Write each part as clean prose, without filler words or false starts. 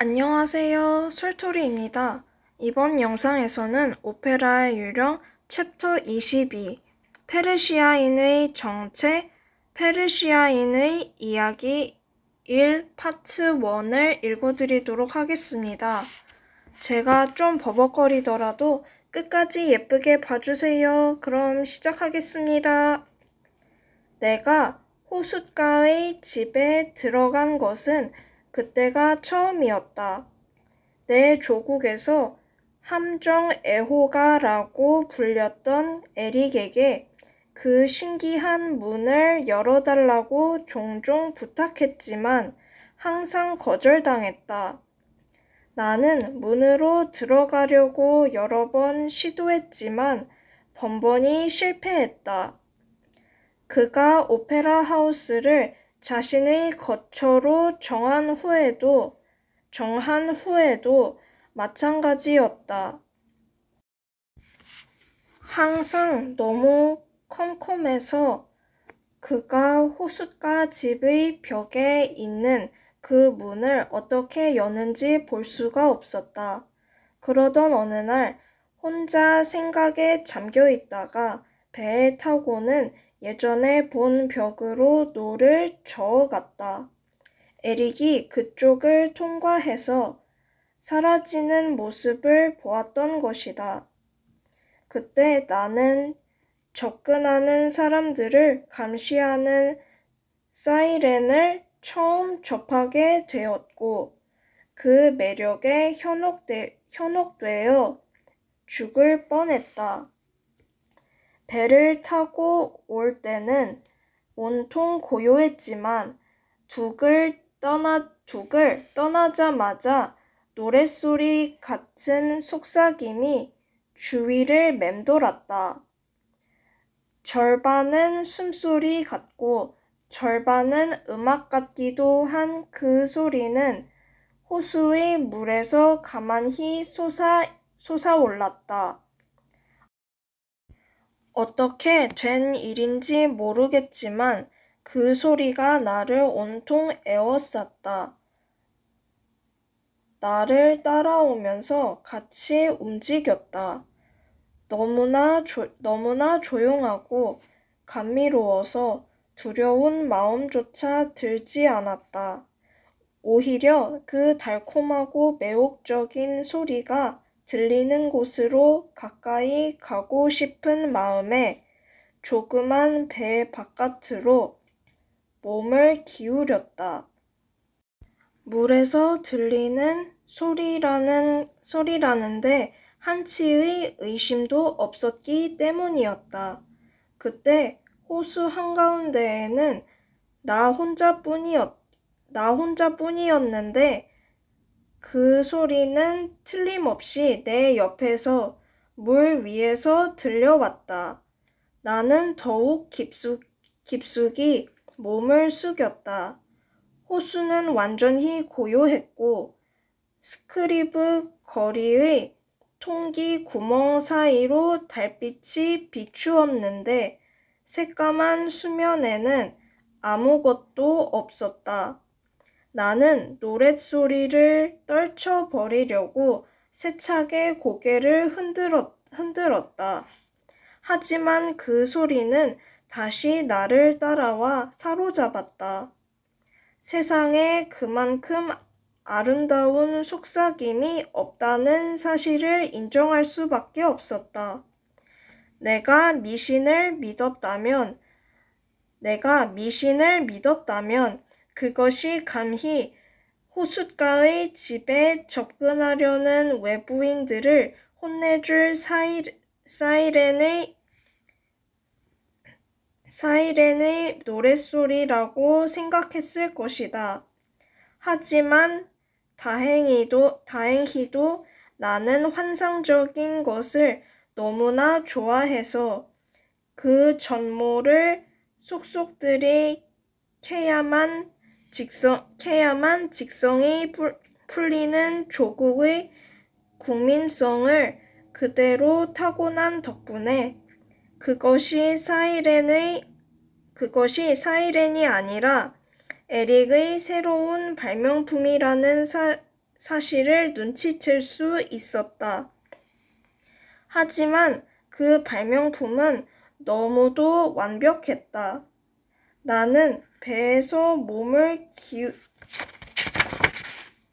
안녕하세요. 솔토리입니다. 이번 영상에서는 오페라의 유령 챕터 22 페르시아인의 정체, 페르시아인의 이야기 1 파트 1을 읽어드리도록 하겠습니다. 제가 좀 버벅거리더라도 끝까지 예쁘게 봐주세요. 그럼 시작하겠습니다. 내가 호숫가의 집에 들어간 것은 그때가 처음이었다. 내 조국에서 함정 애호가라고 불렸던 에릭에게 그 신기한 문을 열어달라고 종종 부탁했지만 항상 거절당했다. 나는 문으로 들어가려고 여러 번 시도했지만 번번이 실패했다. 그가 오페라 하우스를 자신의 거처로 정한 후에도 마찬가지였다. 항상 너무 컴컴해서 그가 호숫가 집의 벽에 있는 그 문을 어떻게 여는지 볼 수가 없었다. 그러던 어느 날 혼자 생각에 잠겨 있다가 배에 타고는 예전에 본 벽으로 노를 저어갔다. 에릭이 그쪽을 통과해서 사라지는 모습을 보았던 것이다. 그때 나는 접근하는 사람들을 감시하는 사이렌을 처음 접하게 되었고 그 매력에 현혹되어 죽을 뻔했다. 배를 타고 올 때는 온통 고요했지만 둑을 떠나자마자 노랫소리 같은 속삭임이 주위를 맴돌았다. 절반은 숨소리 같고 절반은 음악 같기도 한 그 소리는 호수의 물에서 가만히 솟아올랐다. 어떻게 된 일인지 모르겠지만 그 소리가 나를 온통 에워쌌다. 나를 따라오면서 같이 움직였다. 너무나 조용하고 감미로워서 두려운 마음조차 들지 않았다. 오히려 그 달콤하고 매혹적인 소리가 들리는 곳으로 가까이 가고 싶은 마음에 조그만 배 바깥으로 몸을 기울였다. 물에서 들리는 소리라는데 한치의 의심도 없었기 때문이었다. 그때 호수 한가운데에는 나 혼자뿐이었는데 그 소리는 틀림없이 내 옆에서 물 위에서 들려왔다. 나는 더욱 깊숙이 몸을 숙였다. 호수는 완전히 고요했고 스크리브 거리의 통기 구멍 사이로 달빛이 비추었는데 새까만 수면에는 아무것도 없었다. 나는 노랫소리를 떨쳐버리려고 세차게 고개를 흔들었다. 하지만 그 소리는 다시 나를 따라와 사로잡았다. 세상에 그만큼 아름다운 속삭임이 없다는 사실을 인정할 수밖에 없었다. 내가 미신을 믿었다면 그것이 감히 호숫가의 집에 접근하려는 외부인들을 혼내줄 사이렌의 노랫소리라고 생각했을 것이다. 하지만 다행히도 나는 환상적인 것을 너무나 좋아해서 그 전모를 속속 들이켜야만 직성이 풀리는 조국의 국민성을 그대로 타고난 덕분에 그것이 사이렌이 아니라 에릭의 새로운 발명품이라는 사실을 눈치챌 수 있었다. 하지만 그 발명품은 너무도 완벽했다. 나는 배에서 몸을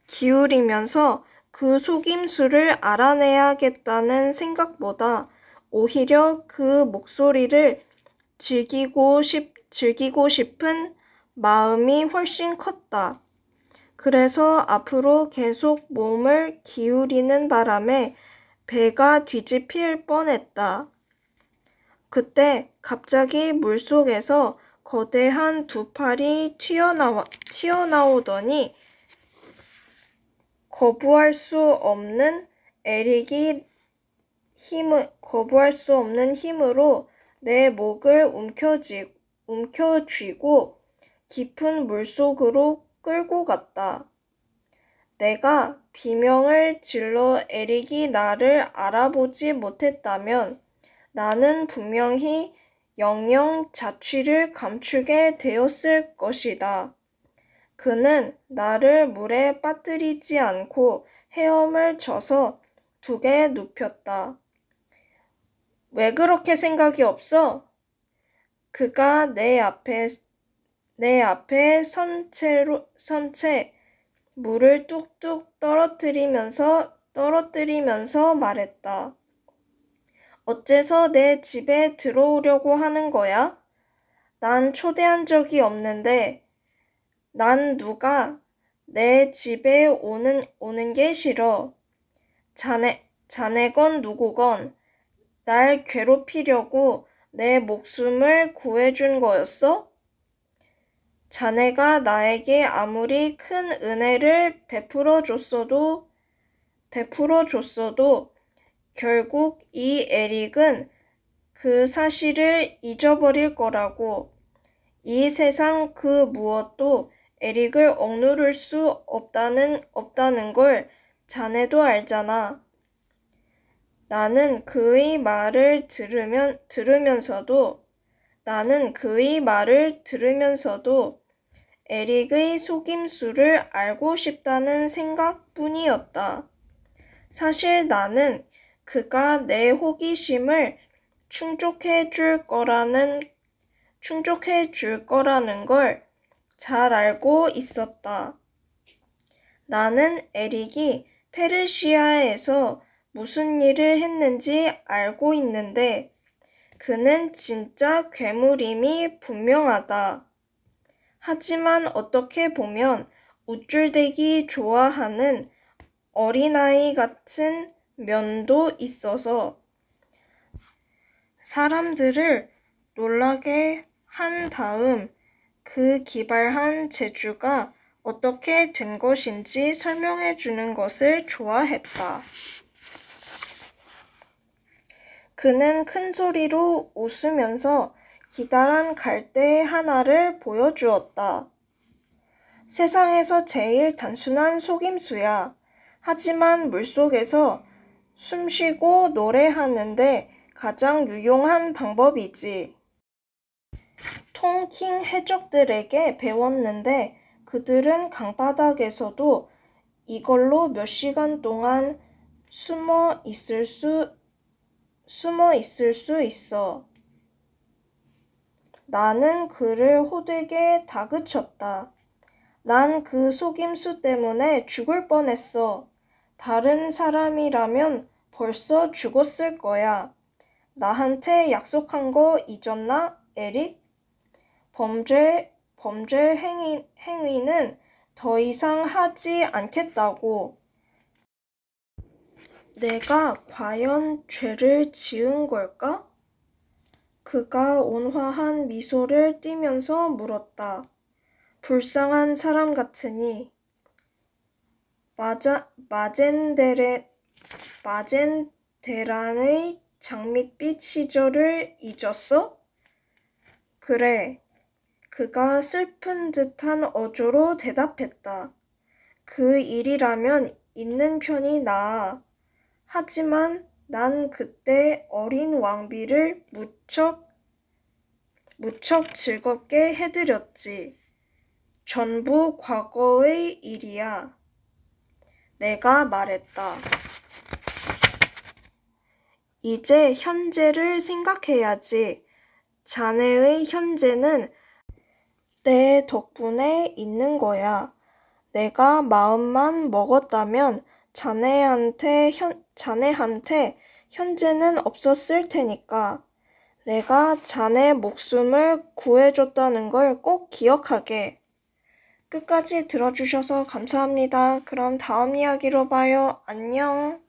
기울이면서 그 속임수를 알아내야겠다는 생각보다 오히려 그 목소리를 즐기고 싶은 마음이 훨씬 컸다. 그래서 앞으로 계속 몸을 기울이는 바람에 배가 뒤집힐 뻔했다. 그때 갑자기 물속에서 거대한 두 팔이 튀어나오더니 거부할 수 없는 힘으로 내 목을 움켜쥐고 깊은 물속으로 끌고 갔다. 내가 비명을 질러 에릭이 나를 알아보지 못했다면 나는 분명히 영영 자취를 감추게 되었을 것이다. 그는 나를 물에 빠뜨리지 않고 헤엄을 쳐서 두개 눕혔다. 왜 그렇게 생각이 없어? 그가 내 앞에 선 채 물을 뚝뚝 떨어뜨리면서 말했다. 어째서 내 집에 들어오려고 하는 거야? 난 초대한 적이 없는데 난 누가 내 집에 오는 게 싫어. 자네건 누구건 날 괴롭히려고 내 목숨을 구해준 거였어? 자네가 나에게 아무리 큰 은혜를 베풀어 줬어도 결국 이 에릭은 그 사실을 잊어버릴 거라고. 이 세상 그 무엇도 에릭을 억누를 수 없다는 걸 자네도 알잖아. 나는 그의 말을 들으면서도 에릭의 속임수를 알고 싶다는 생각뿐이었다. 사실 나는 그가 내 호기심을 충족해 줄 거라는 걸 잘 알고 있었다. 나는 에릭이 페르시아에서 무슨 일을 했는지 알고 있는데 그는 진짜 괴물임이 분명하다. 하지만 어떻게 보면 우쭐대기 좋아하는 어린아이 같은 면도 있어서 사람들을 놀라게 한 다음 그 기발한 재주가 어떻게 된 것인지 설명해 주는 것을 좋아했다. 그는 큰 소리로 웃으면서 기다란 갈대 하나를 보여주었다. 세상에서 제일 단순한 속임수야. 하지만 물속에서 숨쉬고 노래하는데 가장 유용한 방법이지. 통킹 해적들에게 배웠는데 그들은 강바닥에서도 이걸로 몇 시간 동안 숨어 있을 수 있어. 나는 그를 호되게 다그쳤다. 난 그 속임수 때문에 죽을 뻔했어. 다른 사람이라면 벌써 죽었을 거야. 나한테 약속한 거 잊었나, 에릭? 범죄 행위는 더 이상 하지 않겠다고. 내가 과연 죄를 지은 걸까? 그가 온화한 미소를 띠면서 물었다. 불쌍한 사람 같으니. 마젠데란의 장밋빛 시절을 잊었어? 그래. 그가 슬픈 듯한 어조로 대답했다. 그 일이라면 있는 편이 나아. 하지만 난 그때 어린 왕비를 무척 즐겁게 해드렸지. 전부 과거의 일이야. 내가 말했다. 이제 현재를 생각해야지. 자네의 현재는 내 덕분에 있는 거야. 내가 마음만 먹었다면 자네한테 현재는 없었을 테니까. 내가 자네 목숨을 구해줬다는 걸 꼭 기억하게. 끝까지 들어주셔서 감사합니다. 그럼 다음 이야기로 봐요. 안녕.